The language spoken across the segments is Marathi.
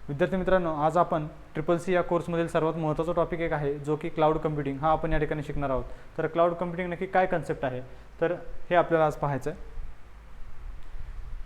विद्यार्थी मित्रांनो, आज आपण CCC या कोर्समधील सर्वात महत्त्वाचा टॉपिक एक आहे जो की क्लाउड कम्प्युटिंग हा आपण या ठिकाणी शिकणार आहोत. तर क्लाउड कम्प्युटिंग नक्की काय कन्सेप्ट आहे तर हे आपल्याला आज पाहायचं आहे.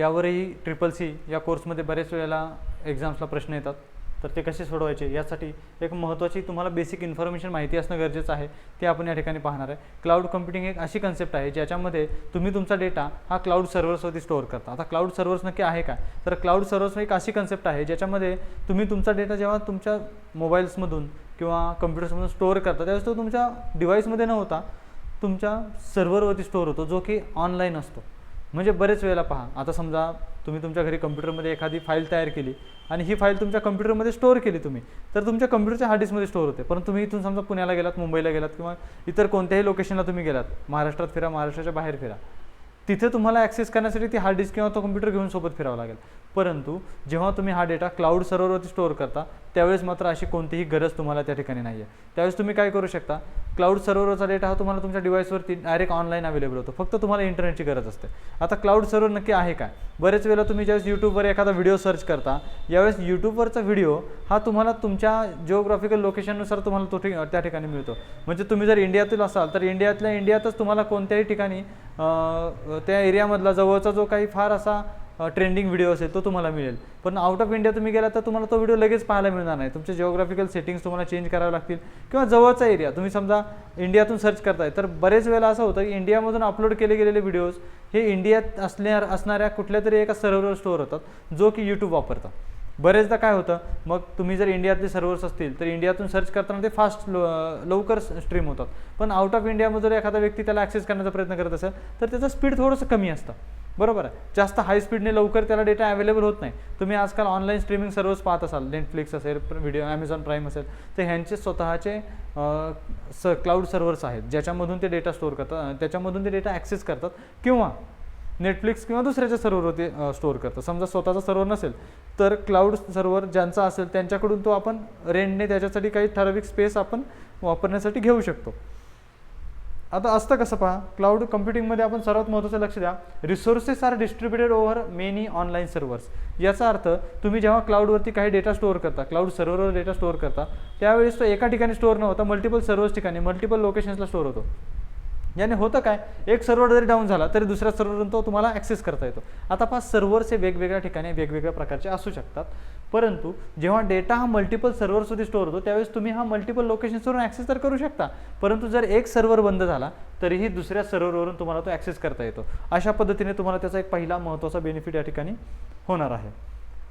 यावरही CCC या कोर्समध्ये बरेच वेळेला एक्झाम्सला प्रश्न येतात, तर ते कसे सोडवायचे यासाठी एक महत्त्वाची तुम्हाला बेसिक इन्फॉर्मेशन माहिती असणं गरजेचं आहे, ते आपण या ठिकाणी पाहणार आहे. क्लाउड कम्प्युटिंग एक अशी कन्सेप्ट आहे ज्याच्यामध्ये तुम्ही तुमचा डेटा हा क्लाउड सर्व्हर्सवरती स्टोअर करता. आता क्लाउड सर्व्हर्स नक्की आहे काय, तर क्लाउड सर्व्हर्स एक अशी कन्सेप्ट आहे ज्याच्यामध्ये तुम्ही तुमचा डेटा जेव्हा तुमच्या मोबाईल्समधून किंवा कम्प्युटर्समधून स्टोअर करता त्यावेळेस तो तुमच्या डिव्हाइसमध्ये न होता तुमच्या सर्व्हरवरती स्टोअर होतो, जो की ऑनलाईन असतो. म्हणजे बरेच वेळेला पहा, आता समजा तुम्ही तुमच्या घरी कम्प्युटरमध्ये एखादी फाईल तयार केली आणि ही फाईल तुमच्या कम्प्युटरमध्ये स्टोअर केली तुम्ही, तर तुमच्या कम्प्युटरच्या हार्ड डिस्कमध्ये स्टोअर होते. परंतु तुम्ही इथून समजा पुण्याला गेलात, मुंबईला गेलात किंवा इतर कोणत्याही लोकेशनला तुम्ही गेलात, महाराष्ट्रात फिरा, महाराष्ट्राच्या बाहेर फिरा, तिथे तुम्हाला ॲक्सेस करण्यासाठी ती हार्ड डिस्क किंवा तो कम्प्युटर घेऊन सोबत फिरावं लागेल. परंतु जेव्हा तुम्ही हा डेटा क्लाउड सर्व्हरवरती स्टोअर करता त्यावेळेस मात्र अशी कोणतीही गरज तुम्हाला त्या ठिकाणी नाही आहे. त्यावेळेस तुम्ही काय करू शकता, क्लाउड सर्व्हरवरचा डेटा हा तुम्हाला तुमच्या डिव्हाइसवरती डायरेक्ट ऑनलाईन अवेलेबल होतो. फक्त तुम्हाला इंटरनेटची गरज असते. आता क्लाउड सर्व्हर नक्की आहे काय, बरेच वेळेला तुम्ही ज्यावेळेस यूट्यूबवर एखादा व्हिडिओ सर्च करता, यावेळेस यूट्यूबवरचा व्हिडिओ हा तुम्हाला तुमच्या जिओग्राफिकल लोकेशननुसार तुम्हाला तो त्या ठिकाणी मिळतो. म्हणजे तुम्ही जर इंडियातील असाल तर इंडियातच तुम्हाला कोणत्याही ठिकाणी त्या एरियामधला जवळचा जो काही फार असा ट्रेंडिंग व्हिडिओ असेल तो तुम्हाला मिळेल. पण आउट ऑफ इंडिया तुम्ही गेला तर तुम्हाला तो व्हिडिओ लगेच पाहायला मिळणार नाही. तुमचे जिओग्राफिकल सेटिंग्स तुम्हाला चेंज करावे लागतील किंवा जवळचा एरिया तुम्ही समजा इंडियातून सर्च करताय, तर बरेच वेळेला असं होतं की इंडियामधून अपलोड केले गेलेले व्हिडिओज हे इंडियात असणाऱ्या कुठल्या तरी एका सर्व्हरवर स्टोअर होतात, जो की यूट्यूब वापरतात. बरेचदा काय होतं, मग तुम्ही जर इंडियातले सर्व्हर्स असतील तर इंडियातून सर्च करताना ते फास्ट लवकर स्ट्रीम होतात. पण आउट ऑफ इंडियामध्ये जर एखादा व्यक्ती त्याला ॲक्सेस करण्याचा प्रयत्न करत असेल तर त्याचं स्पीड थोडंसं कमी असतं. बरोबर आहे, जास्त हाय स्पीडने लवकर त्याला डेटा अवेलेबल होत नाही. तुम्ही आजकाल ऑनलाईन स्ट्रीमिंग सर्व्हर्स पाहत असाल, नेटफ्लिक्स असेल, ॲमेझॉन प्राईम असेल, तर ह्यांचे स्वतःचे क्लाउड सर्व्हर्स आहेत ज्याच्यामधून ते डेटा स्टोअर करतात, त्याच्यामधून ते डेटा ॲक्सेस करतात किंवा नेटफ्लिक्स किंवा दुसऱ्याच्या सर्व्हरवरती स्टोअर करतात. समजा स्वतःचा सर्व्हर नसेल तर क्लाउड सर्व्हर ज्यांचा असेल त्यांच्याकडून तो आपण रेंटने त्याच्यासाठी काही ठराविक स्पेस आपण वापरण्यासाठी घेऊ शकतो. आता असतं कसं पहा, क्लाउड कम्प्युटिंगमध्ये आपण सर्वात महत्त्वाचं लक्ष द्या, resources are distributed over many online servers. याचा अर्थ तुम्ही जेव्हा क्लाउडवरती काही डेटा स्टोअर करता, क्लाउड सर्व्हरवर डेटा स्टोअर करता, त्यावेळेस तो एका ठिकाणी स्टोअर न होता मल्टिपल सर्व्हर्स ठिकाणी मल्टिपल लोकेशन्सला स्टोअर होतो. याने होतं काय, एक सर्व्हर जरी डाऊन झाला तरी दुसऱ्या सर्व्हरवरून तो तुम्हाला ॲक्सेस करता येतो. आता पहा, सर्व्हर्स हे वेगवेगळ्या ठिकाणी वेगवेगळ्या प्रकारचे असू शकतात, परंतु जेव्हा डेटा हा मल्टिपल सर्व्हर्समध्ये स्टोअर होतो त्यावेळेस तुम्ही हा मल्टिपल लोकेशन्सवरून ॲक्सेस तर करू शकता, परंतु जर एक सर्व्हर बंद झाला तरीही दुसऱ्या सर्व्हरवरून तुम्हाला तो ॲक्सेस करता येतो. अशा पद्धतीने तुम्हाला त्याचा एक पहिला महत्त्वाचा बेनिफिट या ठिकाणी होणार आहे.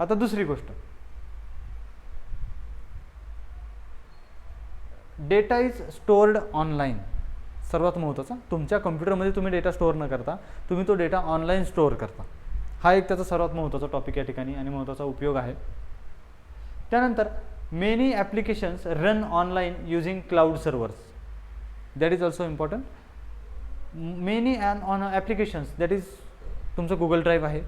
आता दुसरी गोष्ट, डेटा इज स्टोअर्ड ऑनलाईन. सर्वात महत्त्वाचा, तुमच्या कम्प्युटरमध्ये तुम्ही डेटा स्टोअर न करता तुम्ही तो डेटा ऑनलाईन स्टोअर करता. हा एक त्याचा सर्वात महत्त्वाचा टॉपिक या ठिकाणी आणि महत्त्वाचा उपयोग आहे. त्यानंतर many applications run online using cloud servers. That is also important. Many applications, that is तुमचं गुगल ड्राईव्ह आहे,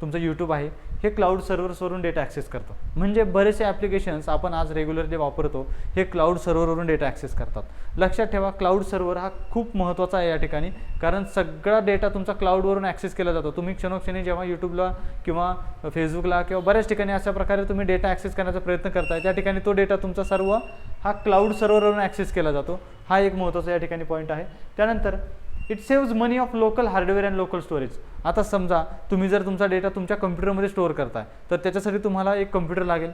तुमचं यूट्यूब आहे, हे क्लाउड सर्व्हर्सवरून डेटा ॲक्सेस करतं. म्हणजे बरेचसे ॲप्लिकेशन्स आपण आज रेग्युलरली वापरतो हे क्लाउड सर्व्हरवरून डेटा ॲक्सेस करतात. लक्षात ठेवा, क्लाउड सर्व्हर हा खूप महत्त्वाचा आहे या ठिकाणी, कारण सगळा डेटा तुमचा क्लाउडवरून ॲक्सेस केला जातो. तुम्ही क्षणोक्षणी जेव्हा यूट्यूबला किंवा फेसबुकला किंवा बऱ्याच ठिकाणी अशा प्रकारे तुम्ही डेटा ॲक्सेस करण्याचा प्रयत्न करताय, त्या ठिकाणी तो डेटा तुमचा सर्व हा क्लाउड सर्व्हरवरून ॲक्सेस केला जातो. हा एक महत्त्वाचा या ठिकाणी पॉईंट आहे. त्यानंतर it saves money of local hardware and local storage. आता समजा तुम्ही जर तुमचा डेटा तुमच्या कम्प्युटरमध्ये स्टोअर करताय तर त्याच्यासाठी तुम्हाला एक कम्प्युटर लागेल,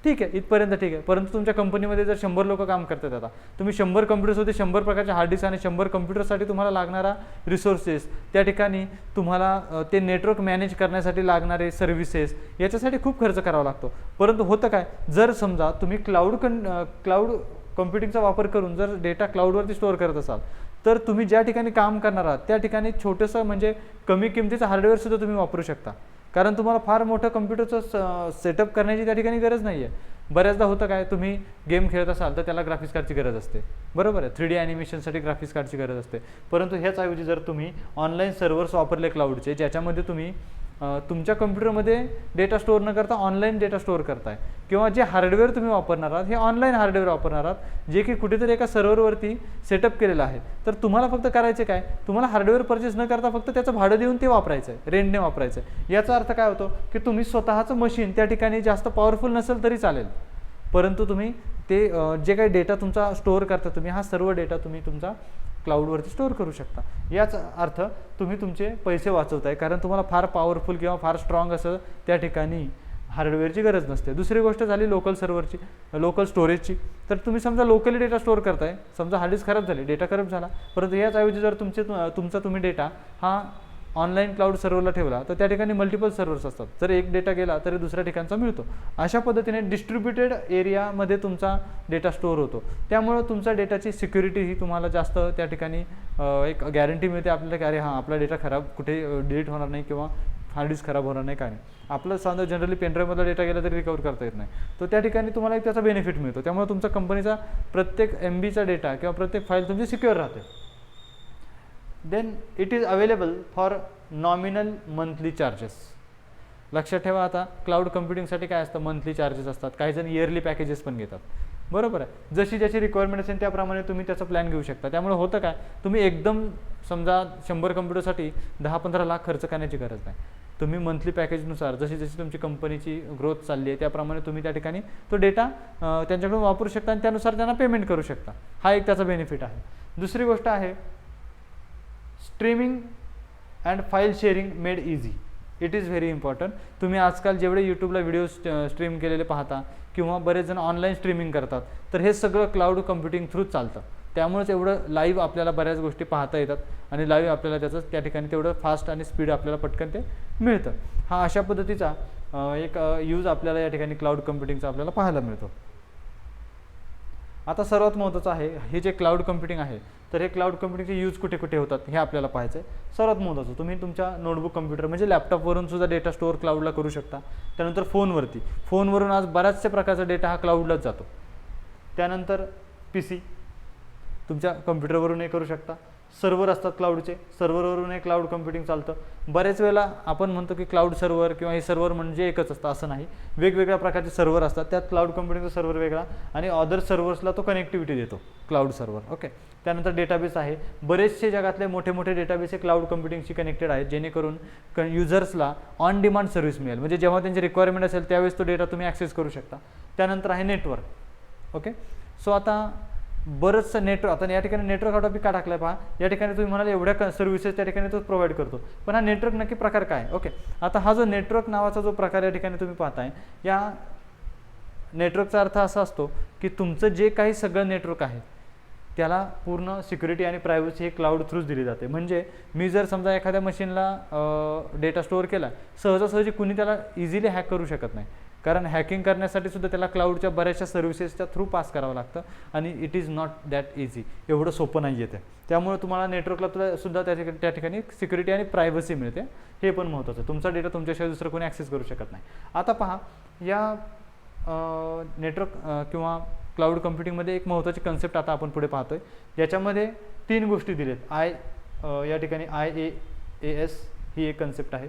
ठीक आहे, इथपर्यंत ठीक आहे. परंतु तुमच्या कंपनीमध्ये जर 100 लोक काम करतात, आता तुम्ही 100 कम्प्युटर्समध्ये 100 प्रकारचे हार्ड डिस्क आणि 100 कम्प्युटरसाठी तुम्हाला लागणारा रिसोर्सेस, त्या ठिकाणी तुम्हाला ते नेटवर्क मॅनेज करण्यासाठी लागणारे सर्व्हिसेस, याच्यासाठी खूप खर्च करावा लागतो. परंतु होतं काय, जर समजा तुम्ही क्लाउड कम्प्युटिंगचा वापर करून जर डेटा क्लाउडवरती स्टोअर करत असाल तर तुम्ही ज्या ठिकाणी काम करणार आहात त्या ठिकाणी छोटंसं म्हणजे कमी किमतीचं हार्डवेअरसुद्धा तुम्ही वापरू शकता, कारण तुम्हाला फार मोठं कम्प्युटरचं सेटअप करण्याची त्या ठिकाणी गरज नाही आहे. बऱ्याचदा होतं काय, तुम्ही गेम खेळत असाल तर त्याला ग्राफिक्स कार्डची गरज असते, बरोबर आहे, 3D ॲनिमेशनसाठी ग्राफिक्स कार्डची गरज असते. परंतु ह्याचऐवजी जर तुम्ही ऑनलाईन सर्व्हर्स वापरले क्लाउडचे, ज्याच्यामध्ये तुम्ही तुमच्या कम्प्युटरमध्ये डेटा स्टोअर न करता ऑनलाईन डेटा स्टोअर करताय, किंवा जे हार्डवेअर तुम्ही वापरणार आहात हे ऑनलाईन हार्डवेअर वापरणार आहात जे की कुठेतरी एका सर्व्हरवरती सेटअप केलेलं आहे. तर तुम्हाला फक्त करायचे काय, तुम्हाला हार्डवेअर परचेस न करता फक्त त्याचं भाडं देऊन ते वापरायचं आहे, रेंटने वापरायचं आहे. याचा अर्थ काय होतो की तुम्ही स्वतःचं मशीन त्या ठिकाणी जास्त पॉवरफुल नसेल तरी चालेल, परंतु तुम्ही ते जे काही डेटा तुमचा स्टोअर करता तुम्ही, हा सर्व डेटा तुम्ही तुमचा क्लाउडवरती स्टोअर करू शकता. याच अर्थ तुम्ही तुमचे पैसे वाचवताय, कारण तुम्हाला फार पॉवरफुल किंवा फार स्ट्रॉंग असं त्या ठिकाणी हार्डवेअरची गरज नसते. दुसरी गोष्ट झाली लोकल सर्व्हरची, लोकल स्टोरेजची. तर तुम्ही समजा लोकली डेटा स्टोअर करताय, समजा हार्ड डिस्क खराब झाली, डेटा खराब झाला, परंतु याचऐवजी जर तुमचा तुम्ही डेटा हा ऑनलाईन क्लाउड सर्व्हरला ठेवला तर त्या ठिकाणी मल्टिपल सर्व्हर्स असतात. जर एक डेटा गेला तरी दुसऱ्या ठिकाणचा मिळतो. अशा पद्धतीने डिस्ट्रीब्युटेड एरियामध्ये तुमचा डेटा स्टोअर होतो. त्यामुळं तुमचा डेटाची सिक्युरिटी ही तुम्हाला जास्त त्या ठिकाणी एक गॅरंटी मिळते आपल्याला की अरे हां आपला डेटा खराब कुठे डिलीट होणार नाही किंवा हार्ड डिस्क खराब होणार नाही, काय नाही. आपलं समजा जनरली पेनड्राईव्हमधला डेटा गेला तरी रिकवर करता येत नाही, तो त्या ठिकाणी तुम्हाला एक त्याचा बेनिफिट मिळतो. त्यामुळे तुमचा कंपनीचा प्रत्येक MBचा डेटा किंवा प्रत्येक फाईल तुमची सिक्युअर राहते. Then it is available for nominal monthly charges. लक्षात ठेवा, आता क्लाउड कम्प्युटिंगसाठी काय असतं, मंथली चार्जेस असतात, काही जण इयरली पॅकेजेस पण घेतात, बरोबर आहे. जशी ज्याची रिक्वायरमेंट असेल त्याप्रमाणे तुम्ही त्याचा प्लॅन घेऊ शकता. त्यामुळे होतं काय, तुम्ही एकदम समजा 100 कम्प्युटरसाठी 10-15 लाख खर्च करण्याची गरज नाही. तुम्ही मंथली पॅकेजनुसार जशी जशी तुमची कंपनीची ग्रोथ चालली आहे त्याप्रमाणे तुम्ही त्या ठिकाणी तो डेटा त्यांच्याकडून वापरू शकता आणि त्यानुसार त्यांना पेमेंट करू शकता. हा एक त्याचा बेनिफिट आहे. दुसरी गोष्ट आहे streaming and file sharing made easy. It is very important. तुम्ही आजकाल जेवढे यूट्यूबला व्हिडिओ स्ट्रीम केलेले पाहता किंवा बरेच जण ऑनलाईन स्ट्रीमिंग करतात, तर हे सगळं क्लाउड कम्प्युटिंग थ्रूच चालतं. त्यामुळेच एवढं लाईव्ह आपल्याला बऱ्याच गोष्टी पाहता येतात आणि लाईव्ह आपल्याला त्याचं त्या ठिकाणी तेवढं फास्ट आणि स्पीड आपल्याला पटकन ते मिळतं. हा अशा पद्धतीचा एक यूज आपल्याला या ठिकाणी क्लाउड कम्प्युटिंगचा आपल्याला पाहायला मिळतो. आता सर्वात महत्त्वाचं आहे, हे जे क्लाउड कम्प्युटिंग आहे तर हे क्लाउड कम्प्युटिंगचे यूज कुठे कुठे होतात हे आपल्याला पाहायचं आहे. सर्वात महत्त्वाचं, तुम्ही तुमच्या नोटबुक कम्प्युटर म्हणजे लॅपटॉपवरून सुद्धा डेटा स्टोअर क्लाउडला करू शकता. त्यानंतर फोनवरून आज बऱ्याचशा प्रकारचा डेटा हा क्लाउडलाच जातो. त्यानंतर PC तुमच्या कम्प्युटरवरूनही करू शकता. सर्व्हर असतात क्लाउडचे, सर्व्हरवरूनही क्लाउड कम्प्युटिंग चालतं. बरेच वेळेला आपण म्हणतो की क्लाउड सर्व्हर किंवा हे सर्व्हर म्हणजे एकच असतं, असं नाही. वेगवेगळ्या प्रकारचे सर्व्हर असतात, त्यात क्लाउड कम्प्युटिंगचा सर्व्हर वेगळा आणि अदर सर्व्हर्सला तो कनेक्टिव्हिटी देतो क्लाउड सर्व्हर. ओके. त्यानंतर डेटाबेस आहे. बरेचसे जगातले मोठे मोठे डेटाबेस हे क्लाउड कम्प्युटिंगशी कनेक्टेड आहेत, जेणेकरून युजर्सला ऑन डिमांड सर्व्हिस मिळेल. म्हणजे जेव्हा त्यांची रिक्वायरमेंट असेल त्यावेळेस तो डेटा तुम्ही ॲक्सेस करू शकता. त्यानंतर आहे नेटवर्क. ओके. सो आता बरंचसं नेटवर्क, आता या ठिकाणी नेटवर्क हा टॉपिक का टाकला आहे पहा. या ठिकाणी तुम्ही म्हणाल एवढ्या सर्व्हिसेस त्या ठिकाणी तो प्रोव्हाइड करतो, पण हा नेटवर्क नक्की प्रकार काय. ओके. आता हा जो नेटवर्क नावाचा जो प्रकार या ठिकाणी तुम्ही पाहताय, या नेटवर्कचा अर्थ असा असतो की तुमचं जे काही सगळं नेटवर्क आहे त्याला पूर्ण सिक्युरिटी आणि प्रायव्हसी हे क्लाउड थ्रूच दिली जाते. म्हणजे मी जर समजा एखाद्या मशीनला डेटा स्टोअर केला, सहजासहजी कुणी त्याला इझिली हॅक करू शकत नाही, कारण हॅकिंग करण्यासाठी सुद्धा त्याला क्लाउडच्या बऱ्याचशा सर्व्हिसेसच्या थ्रू पास करावं लागतं आणि it is not that easy. एवढं सोपं नाही येते. त्यामुळे तुम्हाला नेटवर्कला सुद्धा त्या ठिकाणी सिक्युरिटी आणि प्रायव्हसी मिळते. हे पण महत्त्वाचं. तुमचा डेटा तुमच्याशिवाय दुसरं कोणी ॲक्सेस करू शकत नाही. आता पहा, या नेटवर्क किंवा क्लाउड कम्प्युटिंगमध्ये एक महत्त्वाची कन्सेप्ट आता आपण पुढे पाहतोय. याच्यामध्ये 3 गोष्टी दिलेत. या ठिकाणी IaaS ही एक कन्सेप्ट आहे,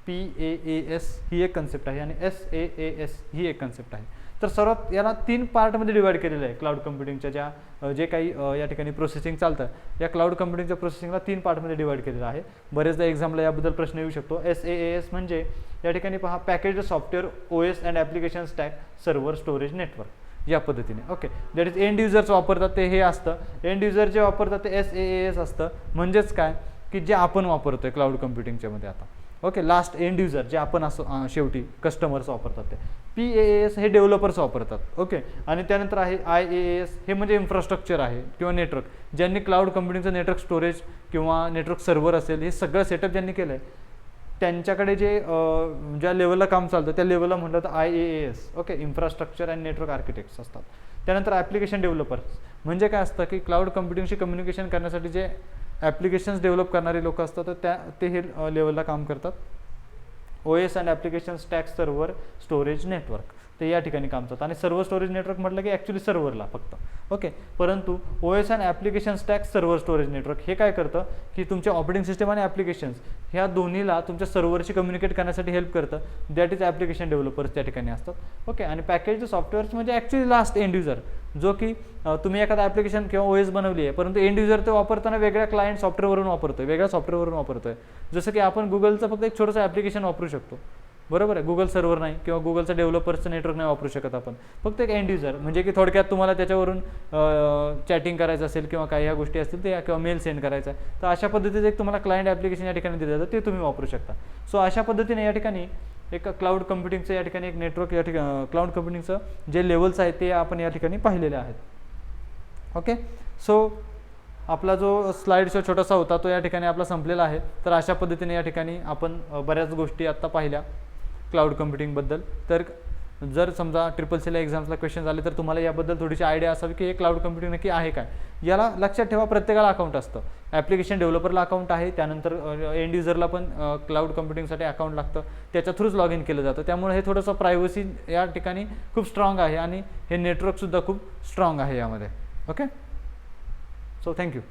PaaS ही एक कन्सेप्ट आहे आणि SaaS ही एक कन्सेप्ट आहे. तर सर्वात याला 3 पार्टमध्ये डिवाइड केलेलं आहे. क्लाउड कम्प्युटिंगच्या जे काही या ठिकाणी प्रोसेसिंग चालतं, या क्लाउड कम्प्युटिंगच्या प्रोसेसिंगला 3 पार्टमध्ये डिवाइड केलेलं आहे. बरेचदा एक्झामला याबद्दल प्रश्न येऊ शकतो. SaaS म्हणजे या ठिकाणी पहा, package software OS and application stack server storage network, या पद्धतीने. Okay. That is end users वापरतात ते हे असतं. एंड युजर जे वापरतात ते SaaS असतं. म्हणजेच काय की जे आपण वापरतोय क्लाउड कम्प्युटिंगच्या मध्ये आता. ओके. लास्ट एंड युजर जे आपण असं शेवटी कस्टमर्स वापरतात ते. PaaS हे डेव्हलपर्स वापरतात. ओके. आणि त्यानंतर आहे IaaS, हे म्हणजे इन्फ्रास्ट्रक्चर आहे किंवा नेटवर्क. ज्यांनी क्लाउड कम्प्युटिंगचं नेटवर्क स्टोरेज किंवा नेटवर्क सर्व्हर असेल, हे सगळं सेटअप ज्यांनी केलं आहे त्यांच्याकडे जे ज्या लेवलला काम चालतं त्या लेवलला म्हटलं तर IaaS. Okay. Infrastructure and network architects असतात. त्यानंतर ॲप्लिकेशन डेव्हलपर्स म्हणजे काय असतं की क्लाउड कम्प्युटिंगशी कम्युनिकेशन करण्यासाठी जे ॲप्लिकेशन्स डेव्हलप करणारे लोक असतात तर ते हे लेवलला काम करतात. OS and application stack server storage network. ते या ठिकाणी काम चालतं. आणि सर्व्हर स्टोरेज नेटवर्क म्हटलं की ॲक्च्युली सर्व्हरला फक्त, ओके. परंतु OS and application stack server storage network हे काय करतं की तुमच्या ऑपरेटिंग सिस्टम आणि ॲप्लिकेशन्स ह्या दोन्हीला तुमच्या सर्व्हरशी कम्युनिकेट करण्यासाठी हेल्प करतं. दॅट इज ॲप्लिकेशन डेव्हलपर्स त्या ठिकाणी असतात, ओके. आणि पॅकेज सॉफ्टवेअर्स म्हणजे ॲक्च्युली लास्ट एंड युजर, जो की तुम्ही एखादा ॲप्लिकेशन किंवा OS बनवली आहे, परंतु एंड युजर ते वापरताना वेगळ्या क्लायंट सॉफ्टवेअरवरून वापरतोय, वेगळ्या सॉफ्टवेअरवरून वापरतोय. जसं की आपण गुगलचं फक्त एक छोटंसं ॲप्लिकेशन वापरू शकतो, बरोबर आहे. गुगल सर्व्हर नाही किंवा गुगलचं डेव्हलपर्सचं नेटवर्क नाही वापरू शकत आपण, फक्त एक एंड युजर, म्हणजे की थोडक्यात तुम्हाला त्याच्यावरून चॅटिंग करायचं असेल किंवा काही ह्या गोष्टी असतील ते, किंवा मेल सेंड करायचा आहे, तर अशा पद्धतीचं एक तुम्हाला क्लायंट ॲप्लिकेशन या ठिकाणी दिलं जातं, ते तुम्ही वापरू शकता. सो अशा पद्धतीने या ठिकाणी एक क्लाउड कम्प्युटिंगचं या ठिकाणी एक नेटवर्क या ठिकाणी क्लाउड कम्प्युटिंगचं जे लेवल्स आहेत ते आपण या ठिकाणी पाहिलेले आहेत, ओके. सो आपला जो स्लाइड शो छोटासा होता तो या ठिकाणी आपला संपलेला आहे. तर अशा पद्धतीने या ठिकाणी आपण बऱ्याच गोष्टी आत्ता पाहिल्या क्लाउड कम्प्युटिंगबद्दल. तर जर समजा CCC एक्झाम्सला क्वेश्चन आले तर तुम्हाला याबद्दल थोडीशी आयडिया असावी की हे क्लाउड कम्प्युटिंग नक्की आहे काय. याला लक्षात ठेवा, प्रत्येकाला अकाउंट असतं. ॲप्लिकेशन डेव्हलपरला अकाउंट आहे, त्यानंतर एंड युजरला पण क्लाउड कम्प्युटिंगसाठी अकाउंट लागतं, त्याच्या थ्रूच लॉग इन केलं जातं. त्यामुळे हे थोडंसं प्रायव्हसी या ठिकाणी खूप स्ट्रॉंग आहे आणि हे नेटवर्कसुद्धा खूप स्ट्रॉंग आहे यामध्ये, ओके. So thank you.